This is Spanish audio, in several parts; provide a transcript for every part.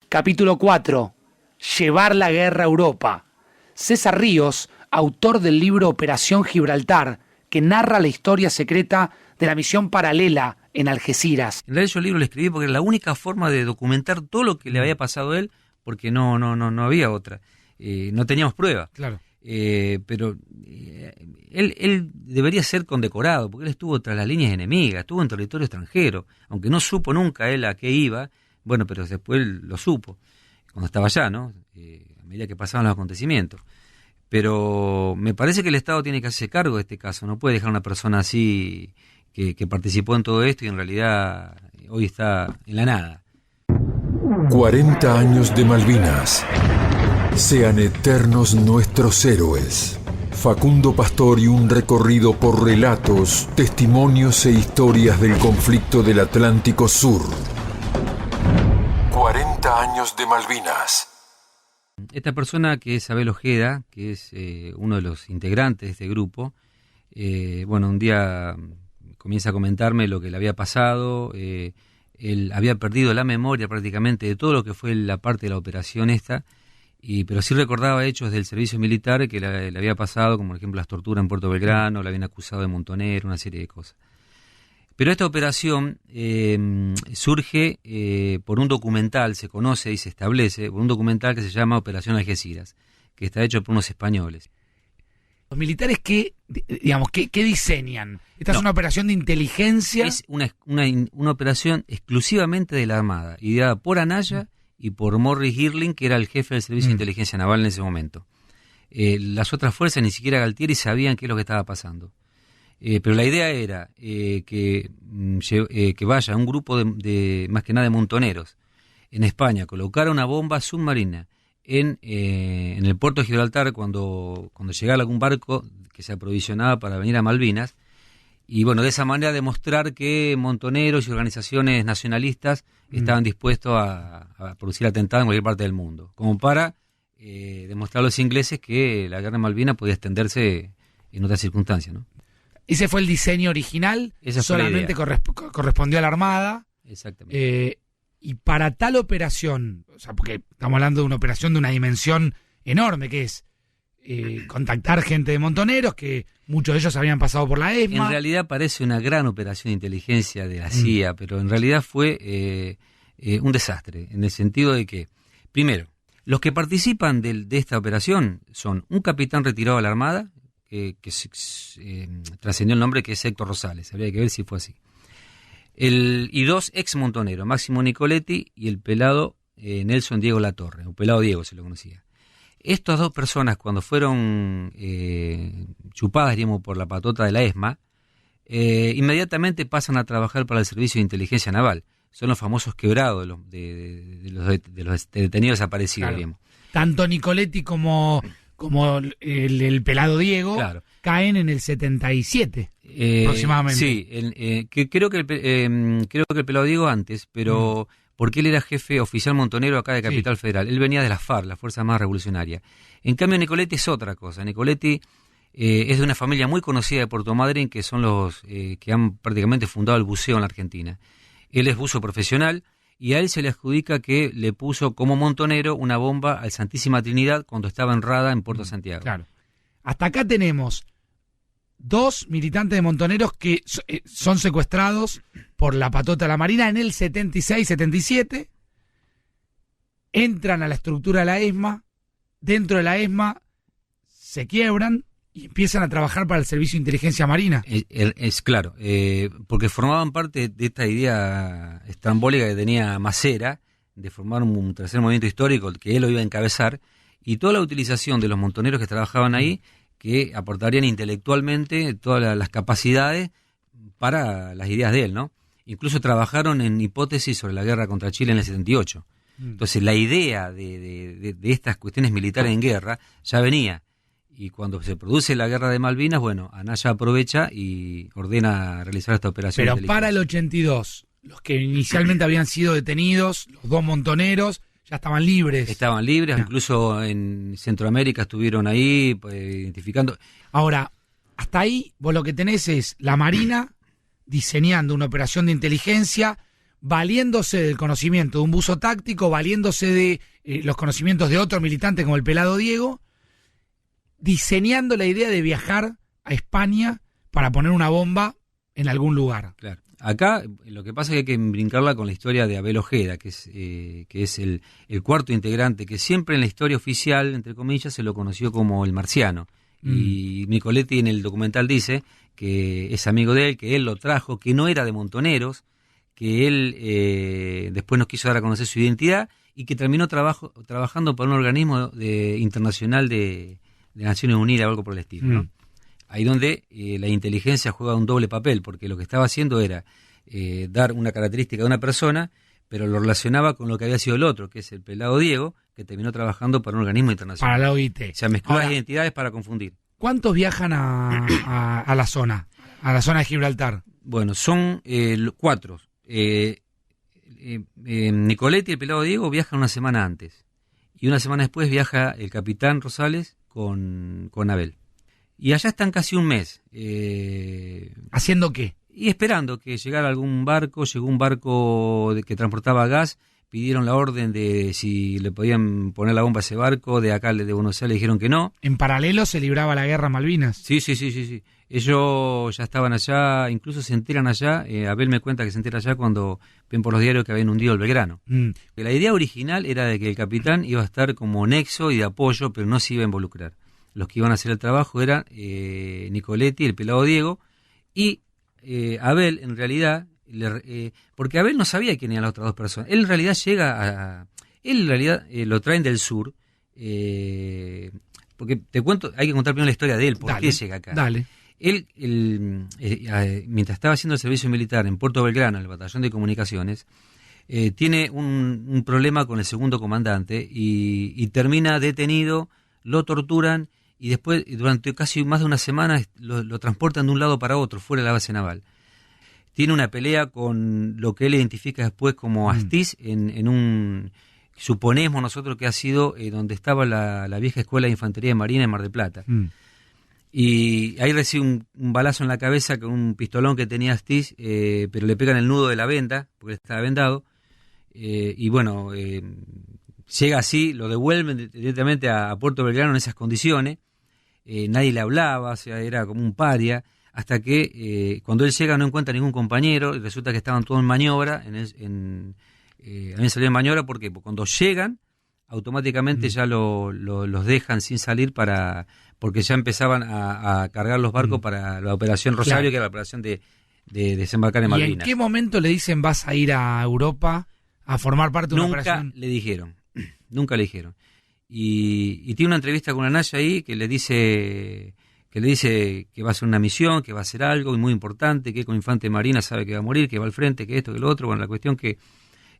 Capítulo 4. Llevar la guerra a Europa. César Ríos, autor del libro Operación Gibraltar, que narra la historia secreta de la misión paralela en Algeciras. En realidad yo el libro lo escribí porque era la única forma de documentar todo lo que le había pasado a él, porque no había otra. No teníamos pruebas. Claro. Pero él debería ser condecorado, porque él estuvo tras las líneas enemigas, estuvo en territorio extranjero, aunque no supo nunca él a qué iba, bueno, pero después él lo supo, cuando estaba allá, ¿no? A medida que pasaban los acontecimientos. Pero me parece que el Estado tiene que hacerse cargo de este caso, no puede dejar a una persona así que participó en todo esto y en realidad hoy está en la nada. 40 años de Malvinas. Sean eternos nuestros héroes. Facundo Pastor y un recorrido por relatos, testimonios e historias del conflicto del Atlántico Sur. 40 años de Malvinas. Esta persona que es Abel Ojeda, que es uno de los integrantes de este grupo, un día comienza a comentarme lo que le había pasado. Él había perdido la memoria prácticamente de todo lo que fue la parte de la operación esta, pero sí recordaba hechos del servicio militar que le había pasado, como por ejemplo las torturas en Puerto Belgrano, le habían acusado de montonero, una serie de cosas. Pero esta operación surge por un documental, se conoce y se establece, por un documental que se llama Operación Algeciras, que está hecho por unos españoles. Los militares, ¿qué diseñan? ¿Esta es una operación de inteligencia? Es una operación exclusivamente de la Armada, ideada por Anaya y por Morris Girling, que era el jefe del Servicio de Inteligencia Naval en ese momento. Las otras fuerzas, ni siquiera Galtieri, sabían qué es lo que estaba pasando. Pero la idea era que vaya un grupo de más que nada de montoneros en España, colocar una bomba submarina en el puerto de Gibraltar cuando llegara algún barco que se aprovisionaba para venir a Malvinas, y bueno, de esa manera demostrar que montoneros y organizaciones nacionalistas estaban dispuestos a producir atentados en cualquier parte del mundo, como para demostrar a los ingleses que la guerra de Malvinas podía extenderse en otras circunstancias, ¿no? Ese fue el diseño original, solamente correspondió a la Armada. Exactamente. Y para tal operación, o sea, porque estamos hablando de una operación de una dimensión enorme, que es contactar gente de montoneros, que muchos de ellos habían pasado por la ESMA. En realidad parece una gran operación de inteligencia de la CIA, pero en realidad fue un desastre, en el sentido de que, primero, los que participan de esta operación son un capitán retirado de la Armada, que trascendió el nombre, que es Héctor Rosales, habría que ver si fue así. Y dos ex montoneros, Máximo Nicoletti y el pelado Nelson Diego Latorre, o pelado Diego se lo conocía. Estas dos personas, cuando fueron chupadas, digamos, por la patota de la ESMA, inmediatamente pasan a trabajar para el Servicio de Inteligencia Naval. Son los famosos quebrados de los detenidos desaparecidos, claro. Digamos. Tanto Nicoletti como el pelado Diego, claro, caen en el 77 aproximadamente. Sí, creo que el pelado Diego antes, pero porque él era jefe oficial montonero acá de Capital Federal. Él venía de la FARC, la Fuerza Armada Revolucionaria. En cambio, Nicoletti es otra cosa. Nicoletti es de una familia muy conocida de Puerto Madryn, que son los que han prácticamente fundado el buceo en la Argentina. Él es buzo profesional, y a él se le adjudica que le puso como montonero una bomba al Santísima Trinidad cuando estaba enrada en Puerto Santiago. Claro. Hasta acá tenemos dos militantes de montoneros que son secuestrados por la patota de la Marina en el 76-77, entran a la estructura de la ESMA, dentro de la ESMA se quiebran y empiezan a trabajar para el Servicio de Inteligencia Marina. Es claro, porque formaban parte de esta idea estrambólica que tenía Macera, de formar un tercer movimiento histórico que él lo iba a encabezar, y toda la utilización de los montoneros que trabajaban ahí, que aportarían intelectualmente todas las capacidades para las ideas de él, ¿no? Incluso trabajaron en hipótesis sobre la guerra contra Chile en el 78. Entonces la idea de estas cuestiones militares en guerra ya venía. Y cuando se produce la guerra de Malvinas, bueno, Anaya aprovecha y ordena realizar esta operación. Pero para el 82, los que inicialmente habían sido detenidos, los dos montoneros, ya estaban libres. Estaban libres, incluso en Centroamérica estuvieron ahí identificando. Ahora, hasta ahí vos lo que tenés es la Marina diseñando una operación de inteligencia valiéndose del conocimiento de un buzo táctico, valiéndose de los conocimientos de otro militante como el Pelado Diego, diseñando la idea de viajar a España para poner una bomba en algún lugar. Claro. Acá lo que pasa es que hay que brincarla con la historia de Abel Ojeda, que es el cuarto integrante, que siempre en la historia oficial, entre comillas, se lo conoció como el marciano. Y Nicoletti en el documental dice que es amigo de él, que él lo trajo, que no era de Montoneros, que él después nos quiso dar a conocer su identidad y que terminó trabajando para un organismo internacional de Naciones Unidas o algo por el estilo, ¿no? Ahí donde la inteligencia juega un doble papel, porque lo que estaba haciendo era dar una característica de una persona, pero lo relacionaba con lo que había sido el otro, que es el Pelado Diego, que terminó trabajando para un organismo internacional. Para la OIT. O sea, mezcló las identidades para confundir. ¿Cuántos viajan a la zona de Gibraltar? Bueno, son 4. Nicoletti y el Pelado Diego viajan una semana antes. Y una semana después viaja el capitán Rosales con Abel. Y allá están casi un mes. ¿Haciendo qué? Y esperando que llegara algún barco. Llegó un barco que transportaba gas. Pidieron la orden de si le podían poner la bomba a ese barco. De acá, de Buenos Aires, dijeron que no. ¿En paralelo se libraba la guerra Malvinas? Sí. Ellos ya estaban allá, incluso se enteran allá. Abel me cuenta que se entera allá cuando ven por los diarios que habían hundido el Belgrano. La idea original era de que el capitán iba a estar como nexo y de apoyo, pero no se iba a involucrar. Los que iban a hacer el trabajo eran Nicoletti, el Pelado Diego, y Abel, en realidad, porque Abel no sabía quién eran las otras 2 personas. Él en realidad lo traen del sur, porque te cuento, hay que contar primero la historia de él, por qué llega acá. Dale. Él, mientras estaba haciendo el servicio militar en Puerto Belgrano, en el batallón de comunicaciones, tiene un problema con el segundo comandante y termina detenido, lo torturan y después, durante casi más de una semana, lo transportan de un lado para otro, fuera de la base naval. Tiene una pelea con lo que él identifica después como Astiz, en un, suponemos nosotros que ha sido donde estaba la vieja escuela de infantería de marina en Mar del Plata. Y ahí recibe un balazo en la cabeza con un pistolón que tenía Astiz, pero le pegan el nudo de la venda, porque él estaba vendado, y bueno, llega así, lo devuelven directamente a Puerto Belgrano en esas condiciones. Nadie le hablaba, o sea, era como un paria, hasta que cuando él llega no encuentra ningún compañero y resulta que estaban todos en maniobra, habían salido en maniobra. ¿Por qué? Porque cuando llegan, automáticamente ya los dejan sin salir porque ya empezaban a cargar los barcos para la Operación Rosario, que era la operación de desembarcar en Malvinas. ¿Y en qué momento le dicen vas a ir a Europa a formar parte de una operación? Nunca le dijeron. Y tiene una entrevista con Anaya ahí que le dice que va a hacer una misión, que va a hacer algo muy importante, que con infante de marina sabe que va a morir, que va al frente, que esto, que lo otro. Bueno, la cuestión que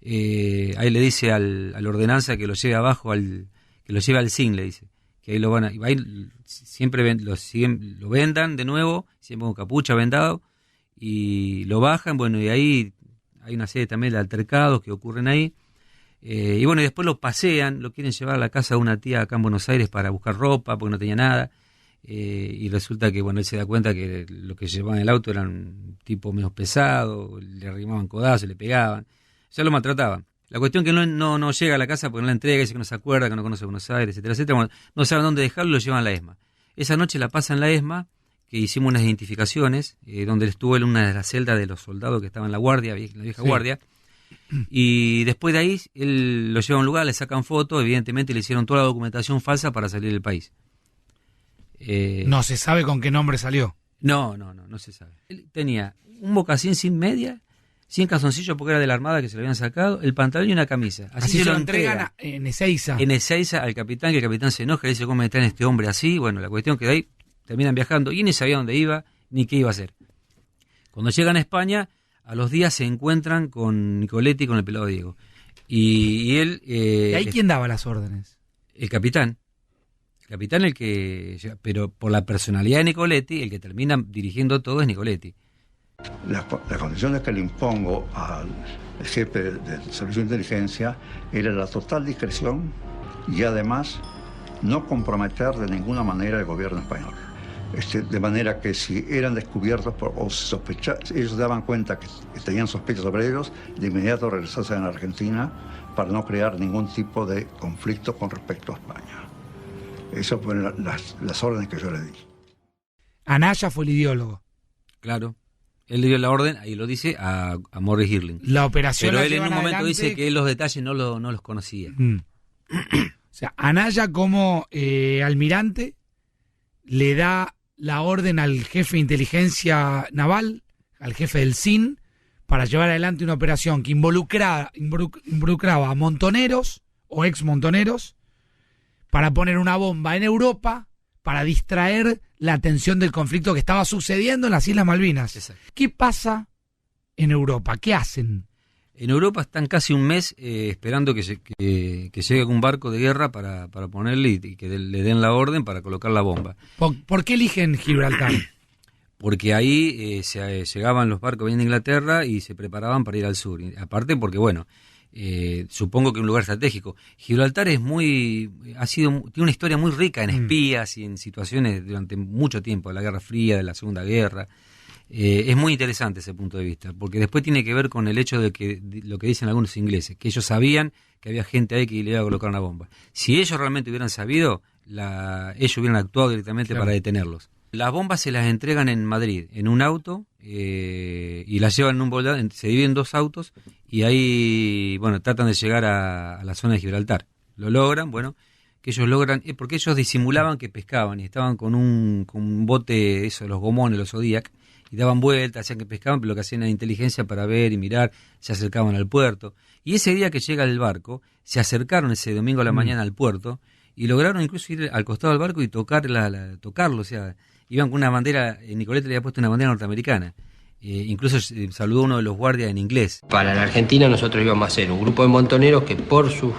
ahí le dice al ordenanza que lo lleve abajo, que lo lleve al SIN, le dice. Que ahí lo van a siempre lo vendan de nuevo, siempre con capucha, vendado, y lo bajan. Bueno, y ahí hay una serie también de altercados que ocurren ahí. Y bueno, y después lo pasean, lo quieren llevar a la casa de una tía acá en Buenos Aires para buscar ropa, porque no tenía nada. Y resulta que, bueno, él se da cuenta que lo que llevaban en el auto eran tipo menos pesados, le arrimaban codazos, le pegaban, ya lo maltrataban. La cuestión que no llega a la casa porque no la entrega, dice que no se acuerda, que no conoce Buenos Aires, etcétera, etcétera. Bueno, no saben dónde dejarlo, lo llevan a la ESMA. Esa noche la pasan en la ESMA, que hicimos unas identificaciones, donde él estuvo en una de las celdas de los soldados que estaban en la guardia, la vieja guardia. Y después de ahí, él lo lleva a un lugar, le sacan fotos, evidentemente le hicieron toda la documentación falsa para salir del país. ¿No se sabe con qué nombre salió? No se sabe. Él tenía un mocasín sin media, sin calzoncillo porque era de la Armada que se lo habían sacado, el pantalón y una camisa. Así se lo entregan en Ezeiza. En Ezeiza al capitán, que el capitán se enoja y dice, ¿cómo me traen este hombre así? Bueno, la cuestión que de ahí terminan viajando y ni sabía dónde iba ni qué iba a hacer. Cuando llegan a España, a los días se encuentran con Nicoletti y con el Pelado Diego. Y él... ¿Y ahí quién daba las órdenes? El capitán. El capitán pero por la personalidad de Nicoletti, el que termina dirigiendo todo es Nicoletti. Las condiciones que le impongo al jefe del Servicio de Inteligencia era la total discreción y además no comprometer de ninguna manera el gobierno español. de manera que si eran descubiertos o ellos daban cuenta que tenían sospechas sobre ellos, de inmediato regresasen a Argentina para no crear ningún tipo de conflicto con respecto a España. Esas fueron las órdenes que yo le di. Anaya fue el ideólogo. Claro. Él le dio la orden, ahí lo dice, a Morris Girling. La operación Pero la él en un llevan momento adelante... dice que él los detalles no los conocía. O sea, Anaya como almirante le da la orden al jefe de inteligencia naval, al jefe del CIN, para llevar adelante una operación que involucraba a montoneros o ex montoneros para poner una bomba en Europa para distraer la atención del conflicto que estaba sucediendo en las Islas Malvinas. Exacto. ¿Qué pasa en Europa? ¿Qué hacen? En Europa están casi un mes esperando que llegue algún barco de guerra para ponerle y que le den la orden para colocar la bomba. ¿Por qué eligen Gibraltar? Porque ahí llegaban los barcos, venían de Inglaterra y se preparaban para ir al sur. Y aparte porque, bueno, supongo que un lugar estratégico. Gibraltar tiene una historia muy rica en espías y en situaciones durante mucho tiempo, de la Guerra Fría, de la Segunda Guerra. Es muy interesante ese punto de vista, porque después tiene que ver con el hecho de lo que dicen algunos ingleses, que ellos sabían que había gente ahí que le iba a colocar una bomba. Si ellos realmente hubieran sabido, ellos hubieran actuado directamente para detenerlos. Las bombas se las entregan en Madrid, en un auto, y las llevan en un volante, se dividen en 2 autos, y ahí, bueno, tratan de llegar a la zona de Gibraltar. Lo logran, bueno, que ellos logran, porque ellos disimulaban que pescaban, y estaban con un bote, los gomones, los Zodiac, y daban vueltas, hacían que pescaban, pero lo que hacían era inteligencia para ver y mirar, se acercaban al puerto. Y ese día que llega el barco, se acercaron ese domingo a la mañana al puerto, y lograron incluso ir al costado del barco y tocarlo, o sea, iban con una bandera, Nicolette le había puesto una bandera norteamericana. Incluso saludó a uno de los guardias en inglés. Para la Argentina nosotros íbamos a ser un grupo de montoneros que por su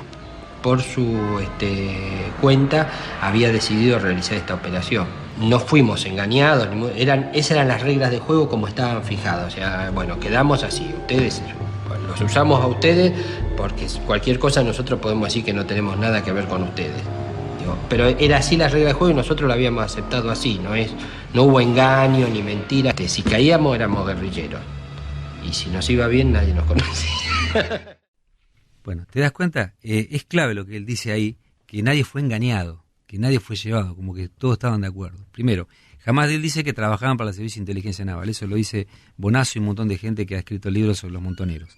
cuenta había decidido realizar esta operación. No fuimos engañados, esas eran las reglas de juego como estaban fijadas. O sea, bueno, quedamos así, los usamos a ustedes porque cualquier cosa nosotros podemos decir que no tenemos nada que ver con ustedes. Pero era así la regla de juego y nosotros la habíamos aceptado así, no hubo engaño ni mentira. Si caíamos éramos guerrilleros y si nos iba bien nadie nos conocía. Bueno, ¿te das cuenta? Es clave lo que él dice ahí, que nadie fue engañado, que nadie fue llevado, como que todos estaban de acuerdo. Primero, jamás él dice que trabajaban para el Servicio de Inteligencia Naval, eso lo dice Bonazo y un montón de gente que ha escrito libros sobre los montoneros.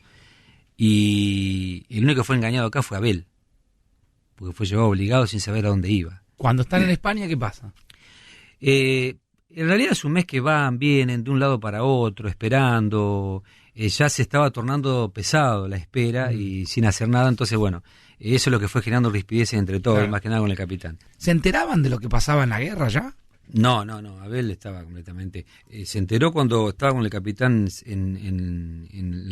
Y el único que fue engañado acá fue Abel, porque fue llevado obligado sin saber a dónde iba. Cuando están en España, ¿qué pasa? En realidad es un mes que van, vienen de un lado para otro, esperando. Ya se estaba tornando pesado la espera y sin hacer nada. Entonces, bueno, eso es lo que fue generando rispideces entre todos, claro, más que nada con el capitán. ¿Se enteraban de lo que pasaba en la guerra ya? No. Abel estaba completamente... se enteró cuando estaba con el capitán en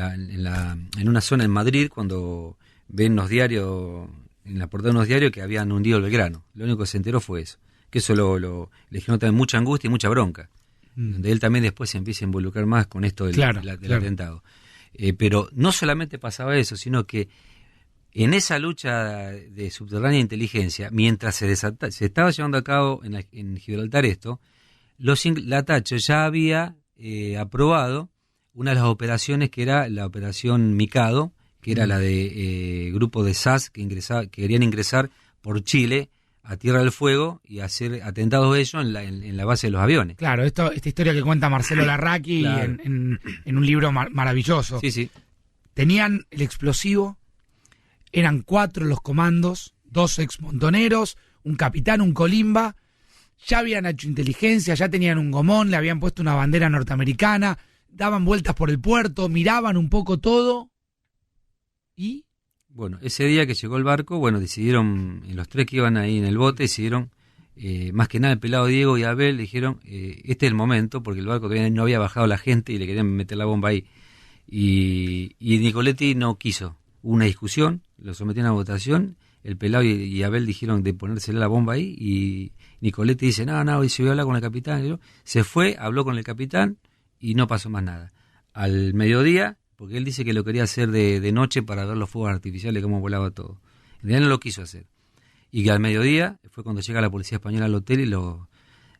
una zona en Madrid, cuando ven los diarios... en la portada de unos diarios que habían hundido el Belgrano. Lo único que se enteró fue eso. Que eso le generó también mucha angustia y mucha bronca. Donde él también después se empieza a involucrar más con esto del atentado. Pero no solamente pasaba eso, sino que en esa lucha de subterránea inteligencia, mientras se estaba llevando a cabo en Gibraltar esto, la Thatcher ya había aprobado una de las operaciones que era la operación Mikado, que era la de grupo de SAS que querían ingresar por Chile a Tierra del Fuego y hacer atentados de ellos en la base de los aviones. Claro, esta historia que cuenta Marcelo Larraqui claro. en un libro maravilloso. Sí. Tenían el explosivo, eran 4 los comandos, 2 exmontoneros, un capitán, un colimba, ya habían hecho inteligencia, ya tenían un gomón, le habían puesto una bandera norteamericana, daban vueltas por el puerto, miraban un poco todo y... Bueno, ese día que llegó el barco, bueno, decidieron, los 3 que iban ahí en el bote, decidieron, más que nada el pelado Diego y Abel, dijeron, este es el momento, porque el barco todavía no había bajado la gente y le querían meter la bomba ahí. Y Nicoletti no quiso. Hubo una discusión, lo sometieron a votación, el pelado y Abel dijeron de ponérsele la bomba ahí, y Nicoletti dice, no, y se voy a hablar con el capitán. Se fue, habló con el capitán y no pasó más nada. Al mediodía... porque él dice que lo quería hacer de noche para ver los fuegos artificiales, cómo volaba todo. En realidad no lo quiso hacer. Y que al mediodía fue cuando llega la policía española al hotel y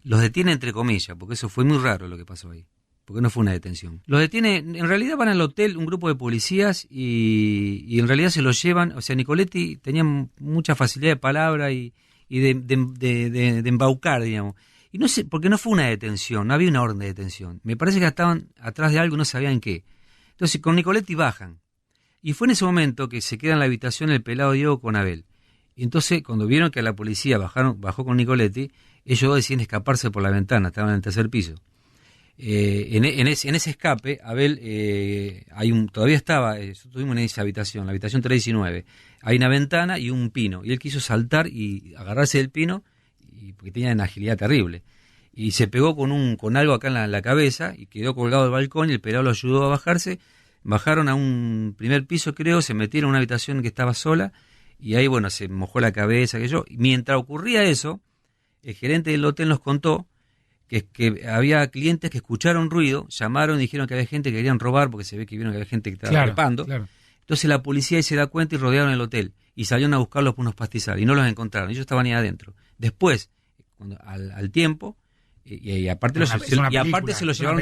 Los detiene entre comillas, porque eso fue muy raro lo que pasó ahí, porque no fue una detención. Los detiene, en realidad van al hotel un grupo de policías y en realidad se los llevan. O sea, Nicoletti tenía mucha facilidad de palabra y de embaucar, digamos. Y no sé, porque no fue una detención, no había una orden de detención. Me parece que estaban atrás de algo y no sabían qué. Entonces con Nicoletti bajan. Y fue en ese momento que se queda en la habitación el pelado Diego con Abel. Y entonces cuando vieron que la policía bajó con Nicoletti, ellos dos deciden escaparse por la ventana, estaban en el tercer piso. En ese escape, Abel, todavía estaba, estuvimos en esa habitación, la habitación 319. Hay una ventana y un pino. Y él quiso saltar y agarrarse del pino, porque tenía una agilidad terrible, y se pegó con algo acá en la cabeza y quedó colgado del balcón y el pelado lo ayudó a bajarse. Bajaron a un primer piso, creo, se metieron en una habitación que estaba sola y ahí, bueno, se mojó la cabeza, Mientras ocurría eso, el gerente del hotel nos contó que había clientes que escucharon ruido, llamaron y dijeron que había gente que querían robar, porque se ve que vieron que había gente que estaba trepando. Claro. Entonces la policía ahí se da cuenta y rodearon el hotel y salieron a buscarlos por unos pastizales y no los encontraron, ellos estaban ahí adentro. Después, al tiempo, y aparte se lo llevaron.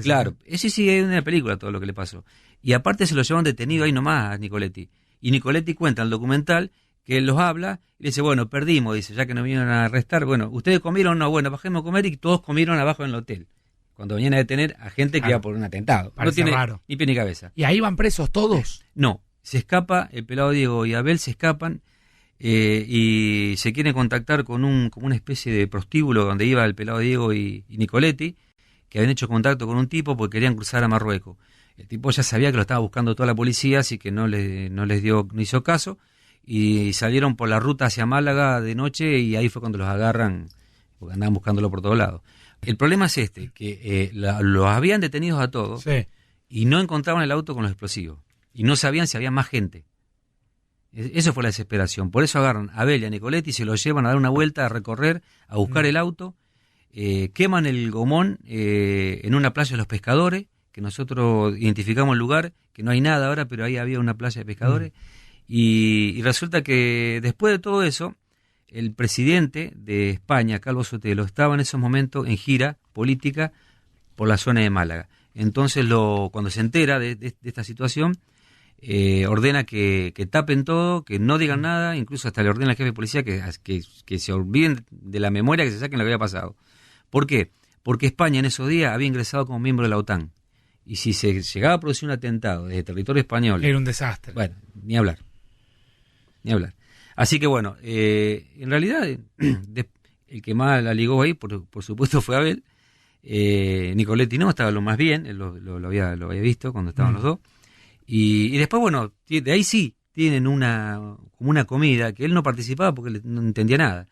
Claro, sí, es una película todo lo que le pasó. Y aparte se lo llevaron detenido ahí nomás a Nicoletti. Y Nicoletti cuenta en el documental que él los habla y le dice, bueno, perdimos, dice, ya que nos vinieron a arrestar, bueno, ¿ustedes comieron? No, bueno, bajemos a comer, y todos comieron abajo en el hotel. Cuando venían a detener a gente que iba por un atentado. No tiene raro. Ni pie ni cabeza. ¿Y ahí van presos todos? No, se escapa, el pelado Diego y Abel se escapan. Y se quieren contactar con como una especie de prostíbulo donde iba el pelado Diego y Nicoletti, que habían hecho contacto con un tipo porque querían cruzar a Marruecos. El tipo ya sabía que lo estaba buscando toda la policía, así que no hizo caso, y salieron por la ruta hacia Málaga de noche y ahí fue cuando los agarran, porque andaban buscándolo por todos lados. El problema es que los habían detenidos a todos, sí, y no encontraban el auto con los explosivos, y no sabían si había más gente. Eso fue la desesperación. Por eso agarran a Abel y a Nicoletti y se los llevan a dar una vuelta, a recorrer, a buscar el auto. Queman el gomón en una playa de los pescadores, que nosotros identificamos el lugar, que no hay nada ahora, pero ahí había una playa de pescadores. Y resulta que después de todo eso, el presidente de España, Calvo Sotelo, estaba en esos momentos en gira política por la zona de Málaga. Entonces, cuando se entera de esta situación, ordena que tapen todo, que no digan nada, incluso hasta le ordena al jefe de policía que se olviden de la memoria, que se saquen lo que había pasado. ¿Por qué? Porque España en esos días había ingresado como miembro de la OTAN. Y si se llegaba a producir un atentado desde territorio español... Era un desastre. Bueno, ni hablar. Así que bueno, en realidad el que más la ligó ahí, por supuesto, fue Abel. Nicoletti no, estaba lo más bien, él lo había visto cuando estaban los dos. Y después, bueno, de ahí sí tienen como una comida, que él no participaba porque no entendía nada.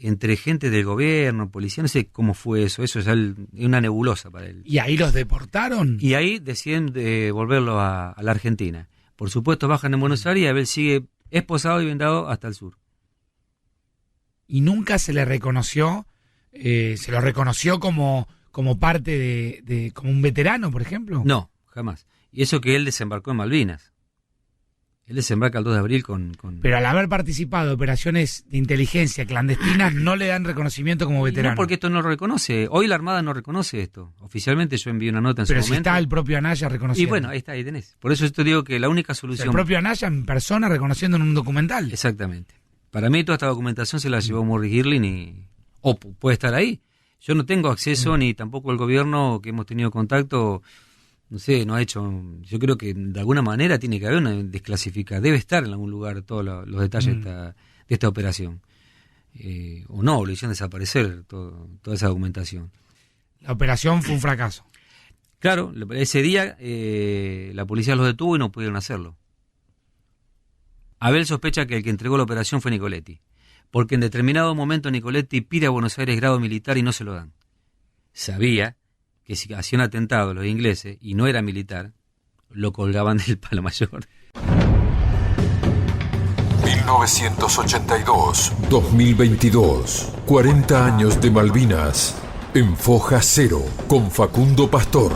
Entre gente del gobierno, policía, no sé cómo fue eso es una nebulosa para él. ¿Y ahí los deportaron? Y ahí deciden devolverlo a la Argentina. Por supuesto, bajan en Buenos Aires y Abel sigue esposado y vendado hasta el sur. ¿Y nunca se le reconoció, se lo reconoció como parte como un veterano, por ejemplo? No, jamás. Y eso que él desembarcó en Malvinas. Él desembarca el 2 de abril con... Pero al haber participado de operaciones de inteligencia clandestinas, no le dan reconocimiento como veterano. No, porque esto no lo reconoce. Hoy la Armada no reconoce esto. Oficialmente yo envié una nota en su momento. Pero si está el propio Anaya reconociendo. Y bueno, ahí tenés. Por eso yo digo que la única solución... El propio Anaya en persona reconociendo en un documental. Exactamente. Para mí toda esta documentación se la llevó Morris Girling o puede estar ahí. Yo no tengo acceso, ni tampoco el gobierno que hemos tenido contacto... No sé, no ha hecho... Yo creo que de alguna manera tiene que haber una desclasificación. Debe estar en algún lugar todos los detalles de esta operación. O no, lo hicieron desaparecer toda esa documentación. La operación fue un fracaso. Claro, ese día la policía los detuvo y no pudieron hacerlo. Abel sospecha que el que entregó la operación fue Nicoletti, porque en determinado momento Nicoletti pide a Buenos Aires grado militar y no se lo dan. Sabía que si hacían atentado los ingleses y no era militar, lo colgaban del palo mayor. 1982-2022, 40 años de Malvinas, en Foja Cero, con Facundo Pastor.